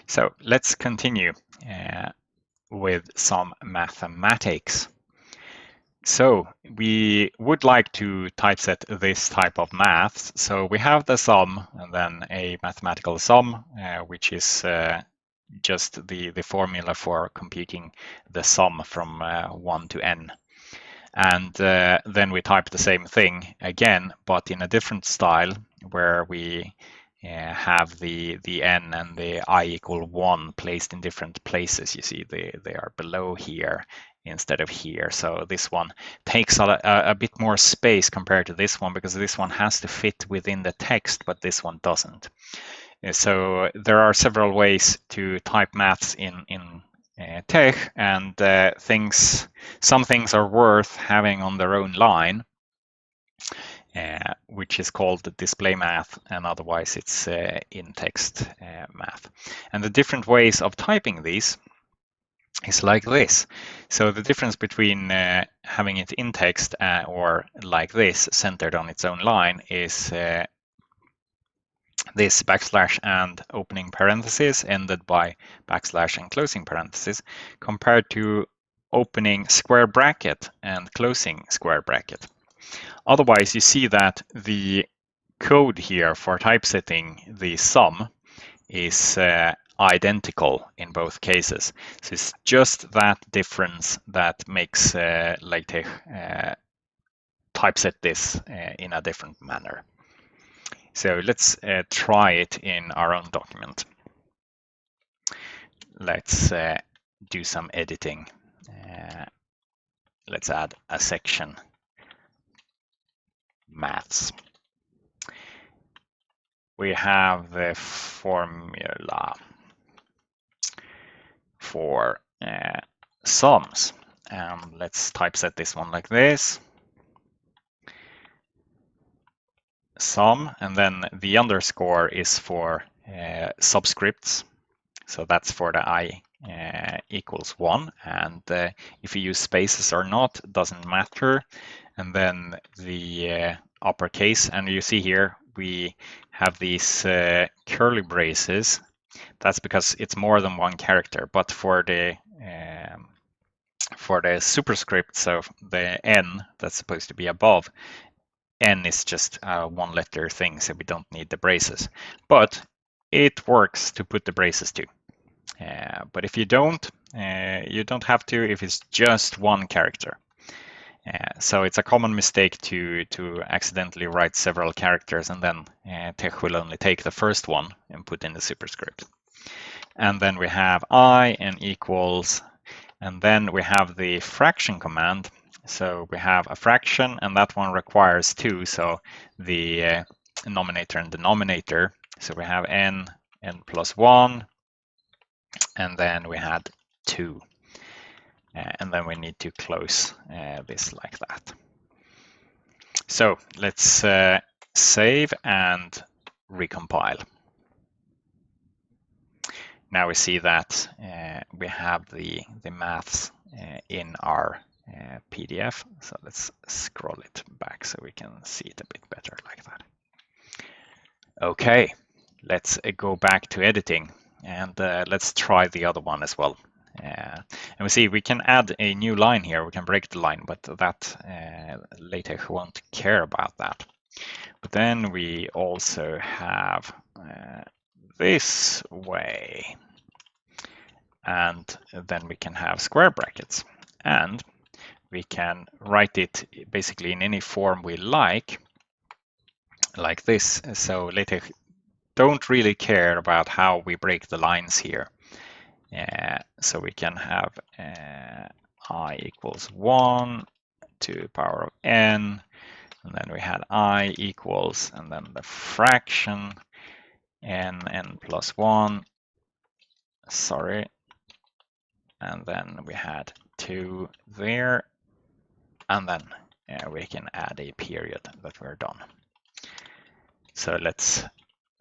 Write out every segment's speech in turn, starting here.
So let's continue with some mathematics. So we would like to typeset this type of maths. So we have the sum and then a mathematical sum, which is just the formula for computing the sum from 1 to n. And then we type the same thing again, but in a different style, where we have the n and the I equal 1 placed in different places. You see they are below here instead of here. So this one takes a bit more space compared to this one, because this one has to fit within the text, but this one doesn't. So there are several ways to type maths in TeX, and some things are worth having on their own line, which is called the display math, and otherwise it's in-text math. And the different ways of typing these is like this. So the difference between having it in text or like this, centered on its own line, is this backslash and opening parenthesis ended by backslash and closing parenthesis, compared to opening square bracket and closing square bracket. Otherwise, you see that the code here for typesetting the sum is identical in both cases. So it's just that difference that makes LaTeX typeset this in a different manner. So let's try it in our own document. Let's do some editing. Let's add a section, maths. We have the formula for sums. Let's typeset this one like this. Sum, and then the underscore is for subscripts. So that's for the I equals 1. And if you use spaces or not, doesn't matter. And then the uppercase, and you see here we have these curly braces. That's because it's more than one character. But for the superscript, so the n that's supposed to be above, n is just a one-letter thing, so we don't need the braces. But it works to put the braces too. But if you don't have to if it's just one character. So it's a common mistake to accidentally write several characters, and then TeX will only take the first one and put in the superscript. And then we have I and equals, and then we have the fraction command. So we have a fraction, and that one requires 2, so the numerator and denominator. So we have n plus 1, and then we had 2. And then we need to close this like that. So let's save and recompile. Now we see that we have the maths in our PDF. So let's scroll it back so we can see it a bit better like that. Okay, let's go back to editing, and let's try the other one as well. And we see we can add a new line here. We can break the line, but that LaTeX won't care about that. But then we also have this way, and then we can have square brackets, and we can write it basically in any form we like this. So LaTeX don't really care about how we break the lines here. So we can have I equals 1 to the power of n, and then we had I equals, and then the fraction n plus 1, sorry, and then we had 2 there, and then we can add a period that we're done. So let's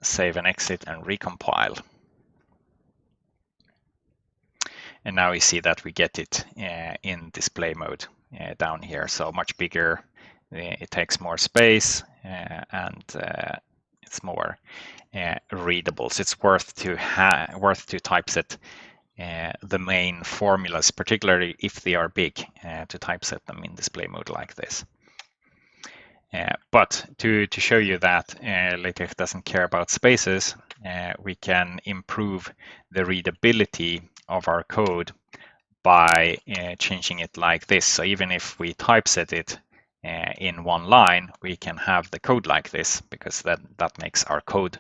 save and exit and recompile. And now we see that we get it in display mode down here. So much bigger, it takes more space, and It's more readable. So it's worth to typeset the main formulas, particularly if they are big, to typeset them in display mode like this. But to show you that LaTeX doesn't care about spaces, we can improve the readability of our code by changing it like this. So even if we typeset it in one line, we can have the code like this, because that makes our code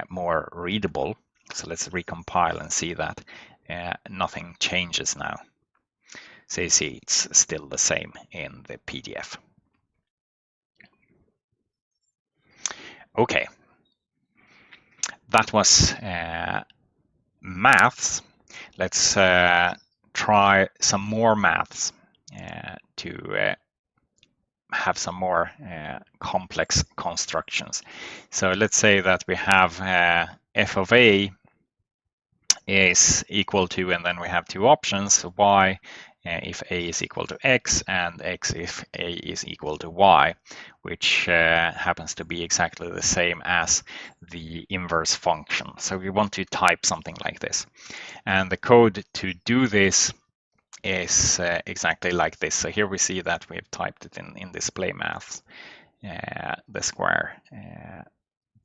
more readable. So let's recompile and see that nothing changes now. So you see it's still the same in the PDF. Okay, that was maths. Let's try some more maths to have some more complex constructions. So let's say that we have f of a is equal to, and then we have two options, y if a is equal to x, and x if a is equal to y, which happens to be exactly the same as the inverse function. So we want to type something like this. And the code to do this is exactly like this. So here we see that we have typed it in display maths, the square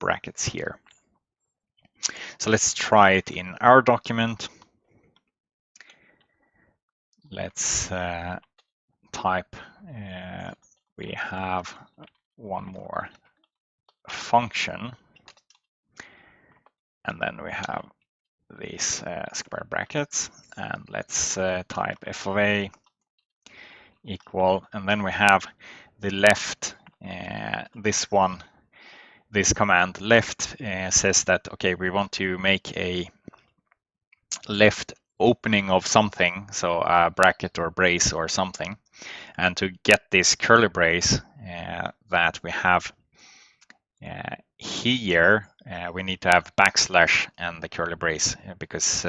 brackets here. So let's try it in our document. Let's type, we have one more function, and then we have these square brackets, and let's type f of a equal, and then we have the left, this command left says that, okay, we want to make a left opening of something, so a bracket or brace or something. And to get this curly brace that we have here, we need to have backslash and the curly brace, because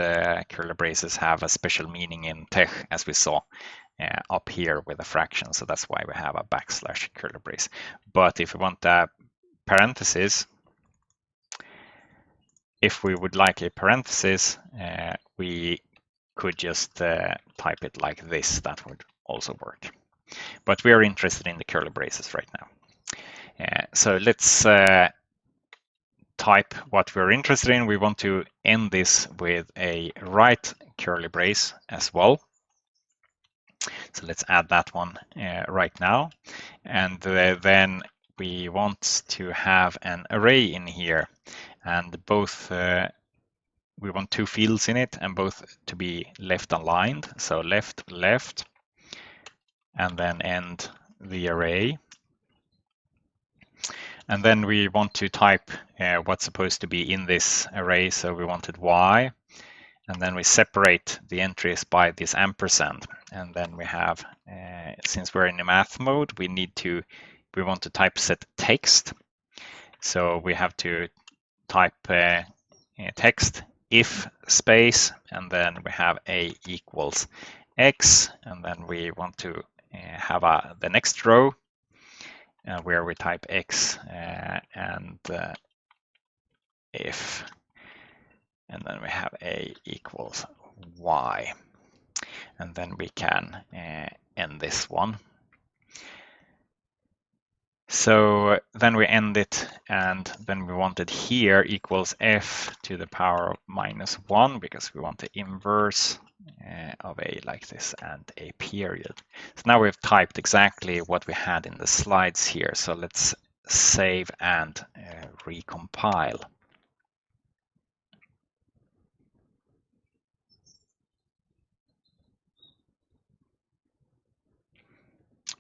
curly braces have a special meaning in TeX, as we saw up here with a fraction. So that's why we have a backslash curly brace. But if we want a parenthesis, if we would like a parenthesis, we could just type it like this. That would also work. But we are interested in the curly braces right now. So let's type what we're interested in. We want to end this with a right curly brace as well. So let's add that one right now. And then we want to have an array in here, and both we want two fields in it, and both to be left aligned. So left, left, and then end the array. And then we want to type what's supposed to be in this array. So we wanted y, and then we separate the entries by this ampersand. And then we have, since we're in the math mode, we want to typeset text. So we have to type text if space, and then we have a equals x, and then we want to have the next row where we type x and if, and then we have a equals y, and then we can end this one. So then we end it, and then we wanted here equals f to the power of -1, because we want the inverse of a like this and a period. So now we've typed exactly what we had in the slides here. So let's save and recompile.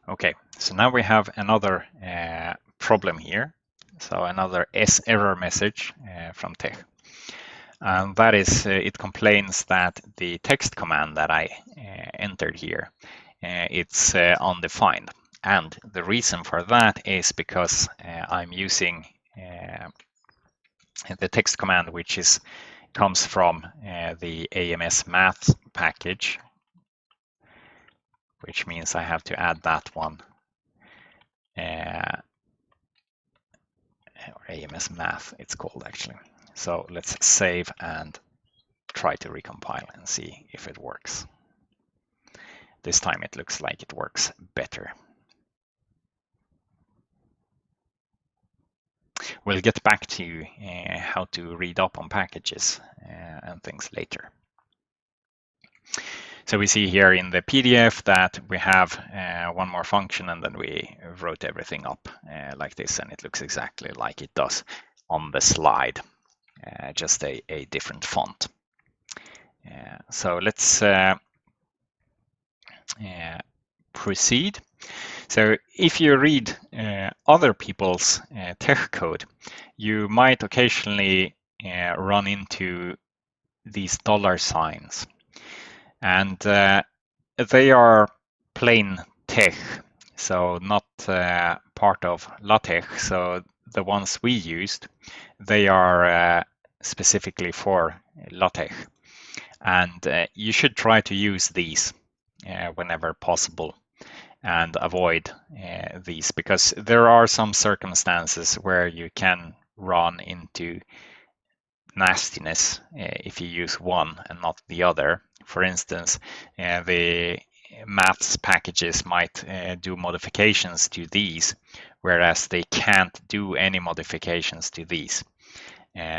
Okay, so now we have another problem here. So another error message from TeX. That is, it complains that the text command that I entered here, it's undefined. And the reason for that is because I'm using the text command, which comes from the AMS math package, which means I have to add that one or AMS Math, it's called actually. So let's save and try to recompile and see if it works. This time it looks like it works better. We'll get back to how to read up on packages and things later. So we see here in the PDF that we have one more function, and then we wrote everything up like this, and it looks exactly like it does on the slide, just a different font. So let's proceed. So if you read other people's tech code, you might occasionally run into these dollar signs. And they are plain tech, so not part of LaTeX. So the ones we used, they are specifically for LaTeX. And you should try to use these whenever possible and avoid these, because there are some circumstances where you can run into nastiness if you use one and not the other. For instance, the maths packages might do modifications to these, whereas they can't do any modifications to these.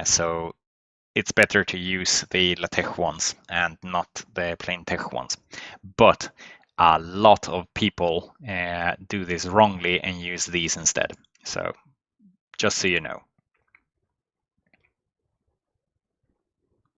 So it's better to use the LaTeX ones and not the plain tech ones. But a lot of people do this wrongly and use these instead. So just so you know.